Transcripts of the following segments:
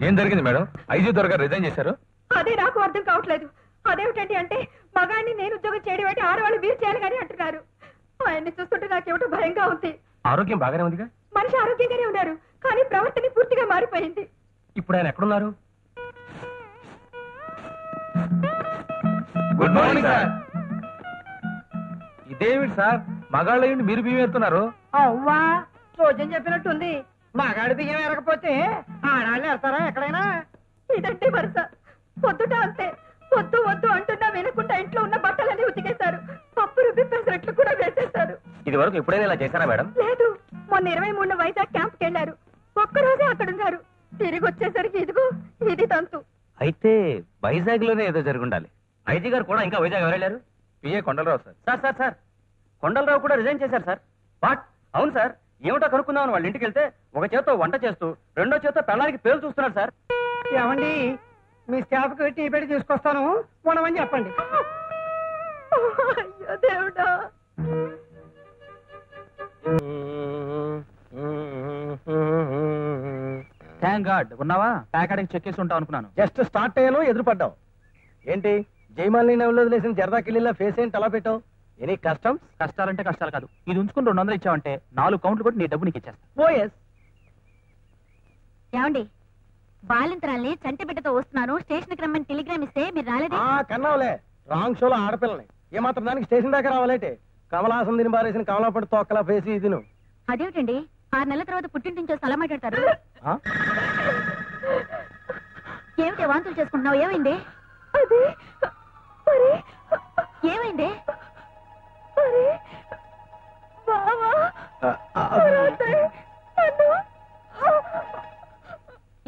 ఏం జరిగింది madam? IG త్వరగా రిజైన్ చేశారు. అదే నాకు అర్థం కావట్లేదు. అదేమిటండి అంటే మగాడిని నేను ఉద్యోగం చేయడం అంటే ఆడవాళ్ళు మీరు చేయాలి కానీ అంటున్నారు. ఆయన్ని చూస్తుంటే నాకేమిటో భయంగా ఉంది. ఆరోగ్యం బాగానే ఉందిగా? మనిషి ఆరోగ్యంగానే ఉన్నారు, కానీ ప్రవర్తన పూర్తిగా మారిపోయింది. ఇప్పుడు ఆయన ఎక్కడున్నారు? Good morning sir. ఇదేమిటి సార్, మగాళ్ళ మీరు బియ్యం ఎత్తున్నారు? అవ్వా రోజం చెప్పినట్టుంది. మగాడి బియ్యం ఎరగపోతే ఆడాళ్ళు ఎడతారా ఎక్కడైనా? ఇదంటే వరుస. పొద్దుట అంతే, వద్దు వద్దు అంటున్నా వినకుండా ఇంట్లో ఉన్న బట్టలన్నీ ఉతికేశారు. పప్పు రుబ్బి పెసరట్లు కూడా వేసేశారు. ఇది వరకు ఎప్పుడైనా ఇలా చేశారా మేడం? లేదు, మొన్న 23 వైజాగ్ క్యాంప్ కెళ్లారు. ఒక్కరోజే అక్కడున్నారు. తిరిగి వచ్చేసరికి ఇదిగో ఇది తంతు. అయితే వైజాగ్ లోనే ఏదో జరుగుండాలి. ఐజీ గారు కూడా ఇంకా వైజాగ్ ఎవరెళ్ళారు? PA Kondalarao sir. Sir sir sir Kondalarao కూడా రిజైన్ చేశారు సార్. వాట్? అవును సార్. ఏమిటో కనుక్కుందామని వాళ్ళ ఇంటికి వెళ్తే ఒక చేత్తో వంట చేస్తూ రెండో చేత్తో పెళ్ళానికి పేరు చూస్తున్నారు సార్. ఏమండి, మీ స్టాఫ్ కి టీ పెట్టి తీసుకొస్తాను, ఉండమని చెప్పండి. అయ్యో దేవుడా. థ్యాంక్ గాడ్ ఉన్నావా? ప్యాకెటింగ్ చెక్ చేసి ఉంటావు అనుకున్నాను. జస్ట్ స్టార్ట్ అయ్యాను, ఎదురుపడ్డావు. ఏంటి జైమాల్ని నవ్వులో వదిలేసిన జరదాకిల్లిలా ఫేస్ ఏంటి అలా పెట్టావు? ఎనీ కష్టం? కష్టాలంటే కష్టాలు కాదు. ఇది ఉంచుకుని 200 ఇచ్చావంటే 4 కౌంట్లు కొట్టి నీ డబ్బు నీకు ఇచ్చేస్తా. ఓఎస్. ఏమండి, బాలింతరాల్ని చంటి బిడ్డతో వస్తున్నాను, స్టేషన్ కి రమ్మని టెలిగ్రామ్ ఇస్తే మీరు రాలేదే? కన్నావులే, రాంగ్ షోలో ఆడపిల్లని ఏమాత్రం దానికి స్టేషన్ దాకా రావాలంటే కమలాసం తిని బారేసిన కమలాపడి తొక్కలా ఫేసి ఇది నువ్వు. అదేమిటండి, 6 నెలల తర్వాత పుట్టింటించో స్థలం మాట్లాడతారు. ఏమిటి వాంతులు చేసుకుంటున్నావు? ఏమైంది? ఏమైంది?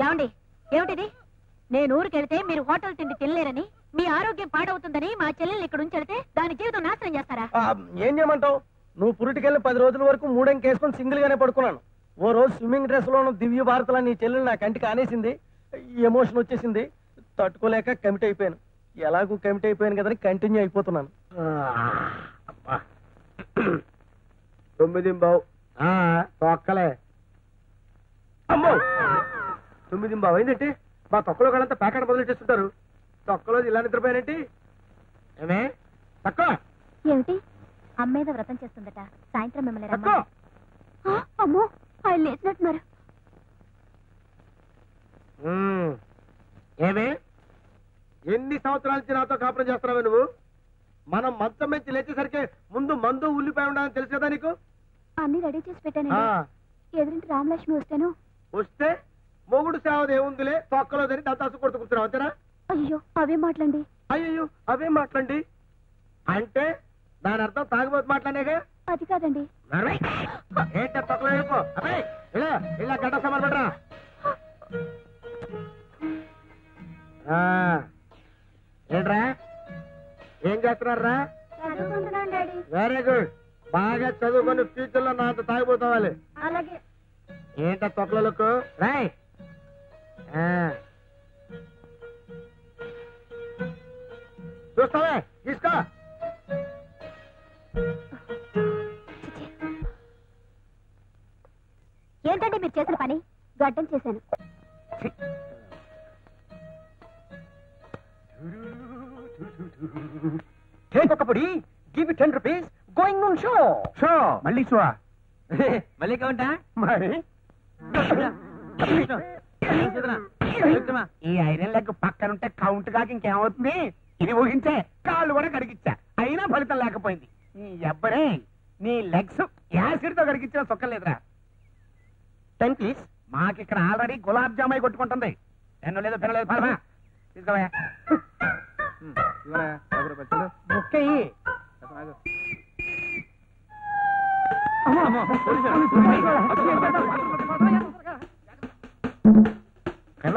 ఏమండి, ఏమిటిది? నేను ఊరికెళ్తే మీరు హోటల్ తిండి తినలేరని, మీ ఆరోగ్యం పాడవుతుందని మా చెల్లెల్ని ఇక్కడ ఉంచెడితే దాని జీవితం నాశనం చేస్తారా? ఏం చేయమంటావు? నువ్వు పురిటికెళ్ళి 10 రోజుల వరకు మూడెంకేసుకొని సింగిల్ గానే పడుకున్నాను. ఓ రోజు స్విమ్మింగ్ డ్రెస్ లోను దివ్య భారతలా నీ చెల్లెలు నా కంటికి ఆనేసింది. ఎమోషన్ వచ్చేసింది, తట్టుకోలేక కమిట్ అయిపోయాను. ఎలాగూ కమిట్ అయిపోయాను కదని కంటిన్యూ అయిపోతున్నాను. 9 తొక్కలే. అమ్మో 9 అయిందంటే మా తొక్కలో వాళ్ళంతా ప్యాకెట్ మొదలు చేస్తుంటారు. తొక్కలో ఇలా నిద్రపోయానంటే ఏమే తక్కువ. ఏమిటి? అమ్మేద వ్రతం చేస్తుందట, సాయంత్రం మిమ్మల్ని అమ్మో ఆయన లేచినట్టున్నారు. ఏమే ఎన్ని సంవత్సరాల నుంచి నాతో కాపురం చేస్తున్నావే నువ్వు? మనం మంచం మంచి లేచేసరికి ముందు మందు ఉల్లిపాయ ఉండాలని తెలుసు కదా నీకు? అన్ని రెడీ చేసి పెట్టానండి. ఎదురింటి రామలక్ష్మి వస్తే మొగుడు సేవది ఏముందిలే, తొక్కలోదని దత్తాసు కొడుతూ కూర్చున్నావు అంతేనా? అయ్యో అవే మాటలండి. అయ్యో అవే మాట్లాడి అంటే దాని అర్థం తాగుబోతు మాట్లాడేగా? అది కాదండి. ఏంట తొక్కలో వెళ్ళిపో. అబ్బాయి ఇలా ఇలా గడ్డ సమాన్ పడరా. ఏంట్రా ఏం చేస్తున్నారా? Very good. బాగా చదువుకొని ఫ్యూచర్ లో నాతో తాగిపోతావాలి. అలాగే. ఏంట తొక్కలకు రాయ్. చూస్తావే తీసుకో. ఏంటంటే మీరు చేసిన పని? గడ్డం చేశాను. ఒకపడి give 10 rupees going on show. Show మళ్ళీ షో మళ్ళీ కౌంటా మరి? ఈ ఐరన్ లెగ్ పక్కనుంటే కౌంట్ కాక ఇంకేమవుతుంది? ఇది ఊహించే కాళ్ళు కూడా కడిగిచ్చా, అయినా ఫలితం లేకపోయింది. నీ ఎవ్వడే నీ లెగ్స్ యాసిడ్ తో కడిగిచ్చిన సొక్కలేదురా. 10 ప్లీజ్. మాకిక్కడ ఆల్రెడీ గులాబ్ జామాయి కొట్టుకుంటుంది. ఎన్నో లేదు తినలేదు. పరమా తీసుకోవా. బుక్కయ్యి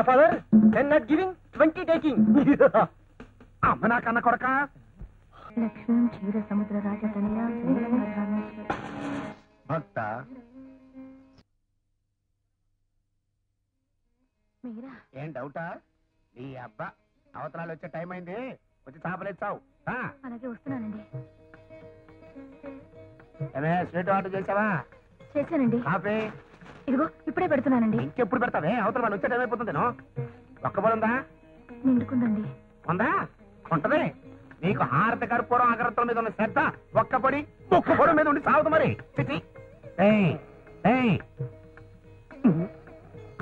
ఫాదర్ 10 నాట్ గివింగ్ 20 టేకింగ్. అమ్మ నా కన్న కొడక. లక్ష్మీ క్షీర సముద్ర రాజతనయ భక్త మీరా? ఏం డౌటా? నీ అబ్బా అవతరాలు వచ్చే టైం అయింది, వచ్చి చేపలేచ్చావు. అలాగే వస్తున్నానండి. స్వీట్ ఆర్డర్ చేసావా? చేశానండి. కాఫీ ఇదిగో ఇప్పుడే పెడుతున్నానండి. ఇంకెప్పుడు పెడతావే? అవతల వాళ్ళు వచ్చే టైం అయిపోతుందేనో. ఒక్కబడి ఉందా? నిండుకుందండి. ఉందా? ఉంటదే. నీకు హారత కర్పూరం అగరత్తుల మీద ఉన్న శ్రద్ధ ఒక్కబడి ఒక్కబడి మీద ఉండి సాగుతుంది మరి. చిచి. ఏయ్, ఏయ్.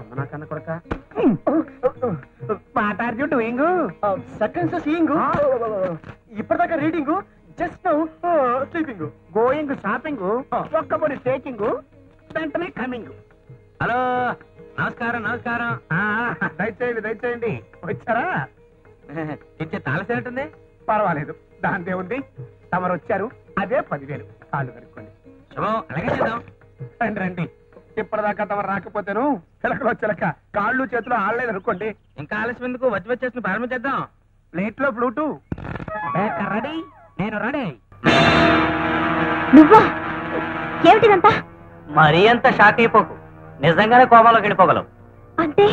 అమ్మ నా కన్న కొడక. What are you doing? Seconds seeing, ఇప్పటిదాకా reading, just sleeping. Going shopping, ఒక్కబడి టేకింగ్, వెంటనే కమింగ్. హలో, నమస్కారం నమస్కారం. దయచేయండి దయచేయండి. వచ్చారా? ఇచ్చే తాళసేనట్టుంది. పర్వాలేదు, దాందే ఉంది. తమరు వచ్చారు, అదే 10,000. కాళ్ళు కనుక్కోండి. శుభం, అలాగే చేద్దాం. రండి రండి. ఇప్పటిదాకా తమరు రాకపోతేను చిలకలో చిలక, కాళ్ళు చేతులు ఆడలేదు అనుకోండి. ఇంకా ఆలస్యం ఎందుకు, వచ్చి వచ్చేసి ప్రారంభించేద్దాం. ప్లేట్ లో ఫ్లూటు. రెడీ? నేను రెడీ. నువ్వా? ఏమిటిదంతా? మరీ అంత షాక్ అయిపోకు, నిజంగానే కోమాలోకి వెళ్ళిపోగలవు. అంటే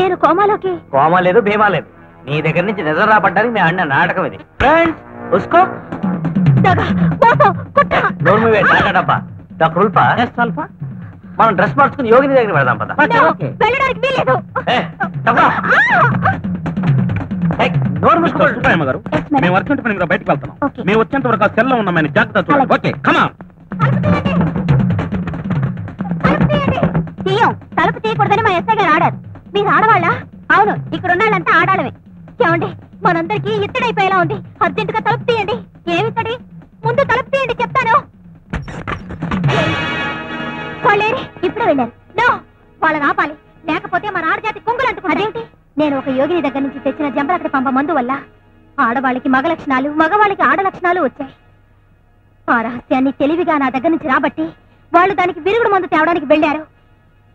నేను కోమాలోకి? కోమా లేదు, భీమా లేదు. నీ దగ్గర నుంచి నిజం రాబడ్డానికి మేము ఆడిన నాటకం ఇది. ఫ్రెండ్స్ ఉస్కో నోరు మీవే డబ్బా. డాక్టర్ ఉల్ఫా, మనం డ్రెస్ మార్చుకుని యోగిని దగ్గర వెళ్దాం పద. వెళ్ళడానికి వీల్లేదు. నోరు మూసుకోండి సుబ్బయ్యమ్మ గారు. మేము అర్జెంట్ పని మీద బయటకు వెళ్తున్నాం. మేము వచ్చేంత వరకు ఆ సెల్లో ఉన్నామని జాగ్రత్త చూడండి. ఓకే, కమా. తీయం, తలుపు తీయకూడదని మా ఎస్ఐ గారు ఆడారు. మీరు ఆడవాళ్ళ? అవును, ఇక్కడ ఉన్నాళ్ళంతా ఆడాడమే. ఏమండి, మనందరికీ ఇత్తడైపోయేలా ఉంది. అర్జెంట్ గా తలుపు తీయండి. ఏమిత్తడి? ముందు తలుపు తీయండి చెప్తాను. వాళ్ళేరి ఇప్పుడే వెళ్ళారు. నో, వాళ్ళని ఆపాలి, లేకపోతే మన ఆడజాతి కుంగులు అంటుకుంటాయి. అదేంటి? నేను ఒక యోగిని దగ్గర నుంచి తెచ్చిన జంబలకడి పంప మందు వల్ల ఆడవాళ్ళకి మగ లక్షణాలు, మగవాళ్ళకి ఆడ లక్షణాలు వచ్చాయి. ఆ రహస్యాన్ని తెలివిగా నా దగ్గర నుంచి రాబట్టి వాళ్ళు దానికి విరుగుడు మందు తేవడానికి వెళ్ళారు.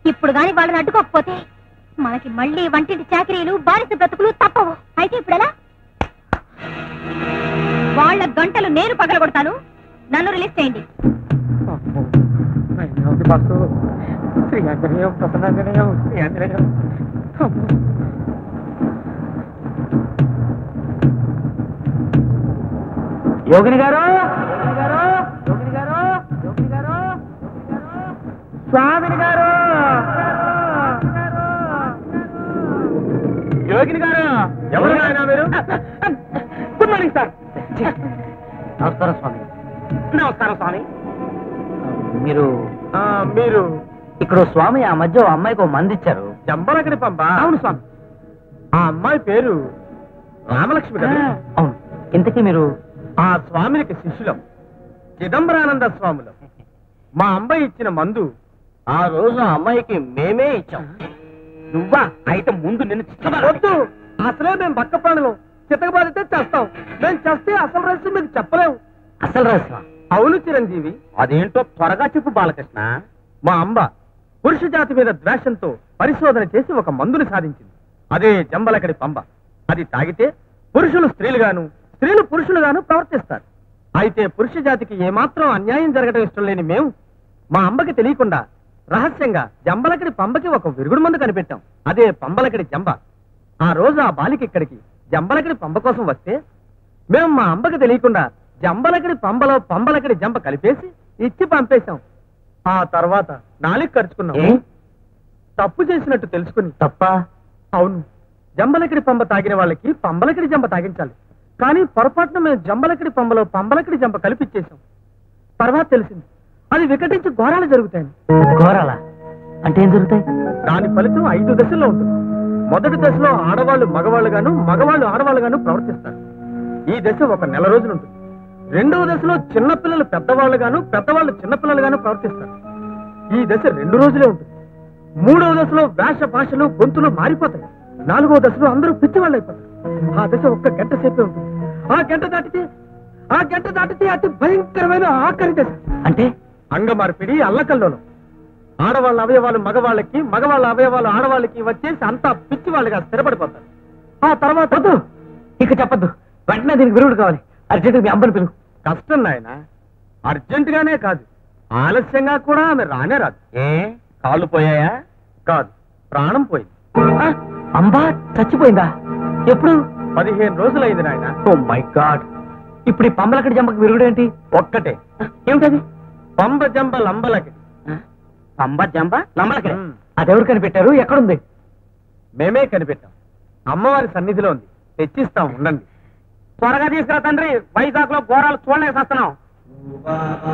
ఇప్పుడు గాని వాళ్ళని అడ్డుకోకపోతే మనకి మళ్ళీ వంటింటి చాకరీలు, బానిస బ్రతుకులు తప్పవు. అయితే ఇప్పుడెలా? వాళ్ళ గంటలు నేను పగలగొడతాను. నన్ను రిలీజ్ చేయండి. యోగిని గారు, యోగిని గారు, యోగిని గారు, యోగిని గారు, స్వామిని గారు, యోగిని గారు. ఎవరు ఆయన మీరు? Good morning sir. నమస్కారం స్వామి. నమస్కారం స్వామి. మీరు మీరు ఇక్కడ స్వామి ఆ మధ్య ఓ అమ్మాయికి ఓ మంది ఇచ్చారు. జంబలకడి పంప? అవును స్వామి. ఆ అమ్మాయి పేరు రామలక్ష్మి కదా? అవును. ఇంతకీ మీరు? ఆ స్వామికి శిష్యులం, చిదంబరానంద స్వాములం. మా అమ్మాయి ఇచ్చిన మందు ఆ రోజు ఆ అమ్మాయికి మేమే ఇచ్చాం. నువ్వా? అయితే ముందు నిన్ను వద్దు. అసలే మేము బక్క ప్రాణులం. చితకబాదితే చేస్తాం. మేము చేస్తే అసలు రహస్యం మీకు చెప్పలేము. అసలు రహస్యం? అవును చిరంజీవి. అదేంటో త్వరగా చెప్పు బాలకృష్ణ. మా అంబ పురుష జాతి మీద ద్వేషంతో పరిశోధన చేసి ఒక మందుని సాధించింది. అదే జంబలకడి పంబ. అది తాగితే పురుషులు స్త్రీలుగాను, స్త్రీలు పురుషులుగాను ప్రవర్తిస్తారు. అయితే పురుష జాతికి ఏమాత్రం అన్యాయం జరగడం ఇష్టం లేని మేము మా అంబకి తెలియకుండా రహస్యంగా జంబలకడి పంబకి ఒక విరుగుడు మందు కనిపెట్టాం. అదే పంబలకడి జంబ. ఆ రోజు ఆ బాలిక ఇక్కడికి జంబలకడి పంబ కోసం వస్తే మేము మా అంబకి తెలియకుండా జంబలకడి పంబలో పంబలకడి జంబ కలిపేసి ఇచ్చి పంపేశాం. ఆ తర్వాత నాలుగు ఖర్చుకున్నాం. తప్పు చేసినట్టు తెలుసుకుని. తప్ప? అవును. జంబలకడి పంబ తాగిన వాళ్ళకి పంబలకడి జంబ తాగించాలి. కానీ పొరపాటున మేము జంబలకడి పంబలో పంబలకడి జంబ కలిపిచ్చేసాం. తర్వాత తెలిసింది అది వికటించి ఘోరాలు జరుగుతాయి. ఘోరాలా అంటే ఏం జరుగుతాయి? దాని ఫలితం 5 దశల్లో ఉంటుంది. మొదటి దశలో ఆడవాళ్ళు మగవాళ్ళుగాను, మగవాళ్ళు ఆడవాళ్ళుగాను ప్రవర్తిస్తారు. ఈ దశ ఒక నెల రోజులు ఉంటుంది. రెండవ దశలో చిన్నపిల్లలు పెద్దవాళ్ళుగాను, పెద్దవాళ్ళు చిన్నపిల్లలుగాను ప్రవర్తిస్తారు. ఈ దశ 2 రోజులే ఉంటుంది. మూడవ దశలో వేష భాషలు, గొంతులు మారిపోతాయి. 4వ దశలో అందరూ పిచ్చివాళ్ళు అయిపోతారు. ఆ దశ ఒక్క గంట సేపే ఉంటుంది. ఆ గంట దాటితే అతి భయంకరమైన ఆఖరి దశ. అంటే అంగ మార్పిడి, అల్లకల్లోలం. ఆడవాళ్ళ అవయవాలు మగవాళ్ళకి, మగవాళ్ళ అవయవాలు ఆడవాళ్ళకి వచ్చేసి అంతా పిచ్చి వాళ్ళుగా స్థిరపడిపోతారు. ఆ తర్వాత ఇక చెప్పద్దు, వెంటనే దీనికి విరుగుడు కావాలి. అర్జెంట్ మీ అబ్బని పిలువు. కష్టం నాయన. అర్జెంట్ గానే కాదు, ఆలస్యంగా కూడా ఆమె రానే రాదు. కాళ్ళు పోయాయా? కాదు, ప్రాణం పోయింది. అంబా చచ్చిపోయిందా? ఎప్పుడు? 15 రోజులైంది నాయన. Oh my god. ఇప్పుడు ఈ పంబలకడి జంబకి విరుగుడు ఏంటి? ఒక్కటే. ఏమిటది? పంబ జంబ లంబలకి. పంబ జంబ లంబలకే అదెవరు కనిపెట్టారు? ఎక్కడుంది? మేమే కనిపెట్టాం. అమ్మవారి సన్నిధిలో ఉంది, తెచ్చిస్తాం, ఉండండి. త్వరగా తీసుకురా తండ్రి, వైజాగ్ లో ఘోరాలు చూడలేక వస్తున్నాం.